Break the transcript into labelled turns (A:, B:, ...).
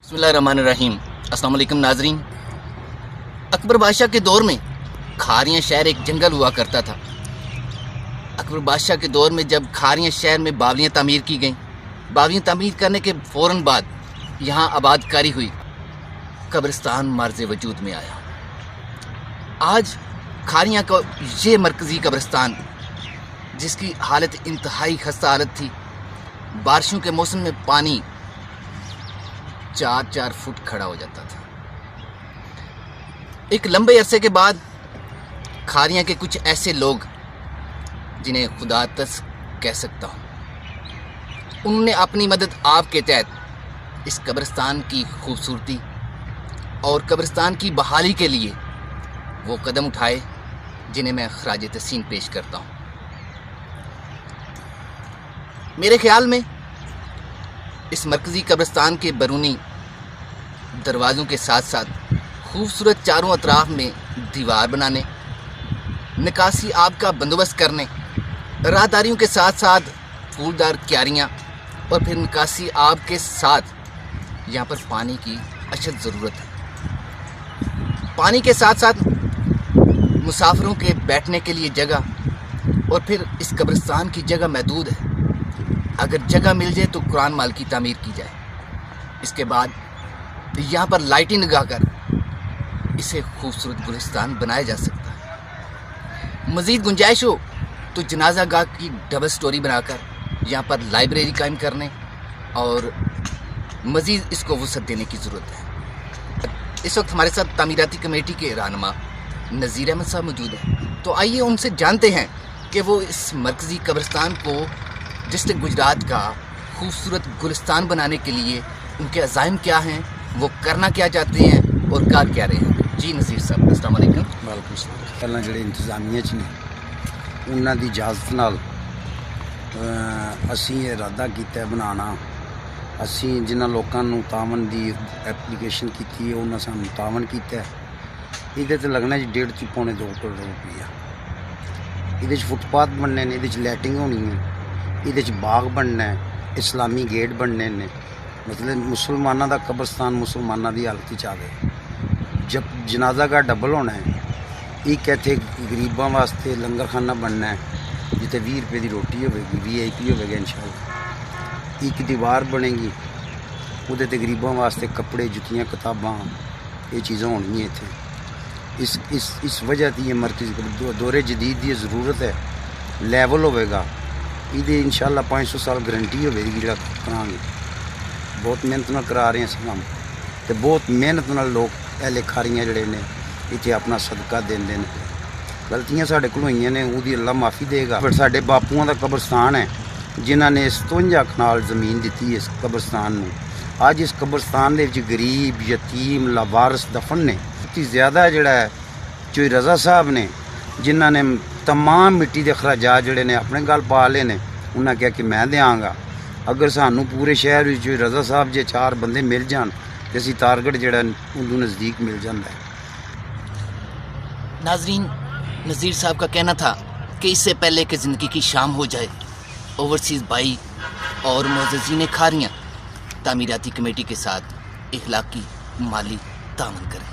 A: बिस्मिल्लाहिर्रहमानिर्रहीम। अस्सलाम वालेकुम नाजरीन। अकबर बादशाह के दौर में खारियाँ शहर एक जंगल हुआ करता था। अकबर बादशाह के दौर में जब खारियाँ शहर में बावलियाँ तामीर की गईं, बावलियाँ तामीर करने के फ़ौरन बाद यहाँ आबादकारी हुई, कब्रिस्तान मार्ज़ वजूद में आया। आज खारियाँ का ये मरकज़ी कब्रिस्तान, जिसकी हालत इंतहाई खस्ता हालत थी, बारिशों के मौसम में पानी 4-4 फुट खड़ा हो जाता था। एक लंबे अरसे के बाद खारियाँ के कुछ ऐसे लोग, जिन्हें खुदा तस कह सकता हूँ, उन्होंने अपनी मदद आप के तहत इस कब्रिस्तान की खूबसूरती और कब्रिस्तान की बहाली के लिए वो कदम उठाए जिन्हें मैं खराज तहसीन पेश करता हूँ। मेरे ख्याल में इस मरकज़ी कब्रिस्तान के बैरूनी दरवाज़ों के साथ साथ खूबसूरत चारों अतराफ में दीवार बनाने, निकासी आब का बंदोबस्त करने, राहदारियों के साथ साथ फूलदार क्यारियाँ और फिर निकासी आब के साथ यहाँ पर पानी की अशद ज़रूरत है। पानी के साथ साथ मुसाफिरों के बैठने के लिए जगह, और फिर इस कब्रिस्तान की जगह महदूद है। अगर जगह मिल जाए तो कुरान माल की तामीर की जाए। इसके बाद यहाँ पर लाइटिंग लगाकर इसे खूबसूरत गुलिस्तान बनाया जा सकता है। मज़ीद गुंजाइश हो तो जनाजा गाह की डबल स्टोरी बनाकर यहाँ पर लाइब्रेरी कायम करने और मज़ीद इसको वसअत देने की ज़रूरत है। इस वक्त हमारे साथ तामीराती कमेटी के रहनुमा नज़ीर अहमद साहब मौजूद हैं, तो आइए उनसे जानते हैं कि वो इस मरकज़ी कब्रिस्तान को डिस्ट्रिक्ट गुजरात का खूबसूरत गुलिस्तान बनाने के लिए उनके अज़ाइम क्या हैं, वो करना क्या चाहते हैं और कर क्या रहे हैं। जी नज़ीर साहब, अस्सलाम वालेकुम।
B: वालेकुम सलाम। पहला ਜਿਹੜੇ इंतजामिया च ने ਉਹਨਾਂ ਦੀ इजाज़त ਨਾਲ ਅਸੀਂ ਇਹ ਇਰਾਦਾ ਕੀਤਾ ਬਣਾਉਣਾ। ਅਸੀਂ ਜਿਨ੍ਹਾਂ ਲੋਕਾਂ ਨੂੰ ਤਾਵਨ ਦੀ ਐਪਲੀਕੇਸ਼ਨ ਕੀਤੀ ਹੈ ਉਹਨਾਂ ਸਾਨੂੰ ਤਾਵਨ ਕੀਤਾ। ਇਹਦੇ ਤੇ ਲੱਗਣਾ ਜੀ 1.5 ਤੋਂ ਪੌਣੇ 2 ਕਰੋੜ ਰੁਪਈਆ। ਇਹਦੇ 'ਚ ਫੁੱਟਪਾਥ ਬਣਨੇ ਨੇ, ਇਹਦੇ 'ਚ ਲਾਈਟਿੰਗ ਹੋਣੀ ਹੈ, ਇਹਦੇ 'ਚ ਬਾਗ ਬਣਨਾ ਹੈ, ਇਸਲਾਮੀ ਗੇਟ ਬਣਨੇ ਨੇ। मतलब मुसलमानों का कब्रस्तान मुसलमानों की हालत च आ गए। जब जनाजा का डबल होना है, एक इतने गरीबों वास्ते लंगर खाना बनना है जिते 20 रुपये की रोटी होगी, VIP होगा इंशाअल्लाह। एक दीवार बनेगी, वो गरीबों वास्ते कपड़े, जुतियाँ, किताबां, ये चीज़ें होनी इत्थे। इस वजह से ये मरकज़ दौरे जदीद की ज़रूरत है। लैवल होगा, ये इंशाअल्लाह 500 साल गारंटी होगी जो करांगे। बहुत मेहनत नाल करा रहे हैं काम, तो बहुत मेहनत नाल लोग पहले खारियाँ जड़े ने इत्थे अपना सदका देंदे ने। गलतियाँ साढ़े कोल होईयां ने, उहदी अल्लाह माफ़ी देगा। पर साढ़े बापूआं दा कब्रस्तान है, जिन्हां ने 57 कनाल ज़मीन दी है इस कब्रस्तान नूं। अज इस कब्रस्तान दे विच गरीब, यतीम, लावारस दफन ने। इतनी ज़्यादा जिहड़ा है चोई रज़ा साहब ने, जिन्हां ने तमाम मिट्टी के खराजात जिहड़े ने अपने गल पा ले ने। उन्हां कहा कि मैं देंगा। अगर सानू पूरे शहर में जो रज़ा साहब जे 4 बंदे मिल जान तो असी टारगेट जड़ा उन्होंने नज़दीक मिल जाता है।
A: नाजरीन, नज़ीर साहब का कहना था कि इससे पहले कि ज़िंदगी की शाम हो जाए, ओवरसीज़ भाई और मुअज़्ज़िज़ीन खारियाँ तामीराती कमेटी के साथ इखलाकी माली तामन करें।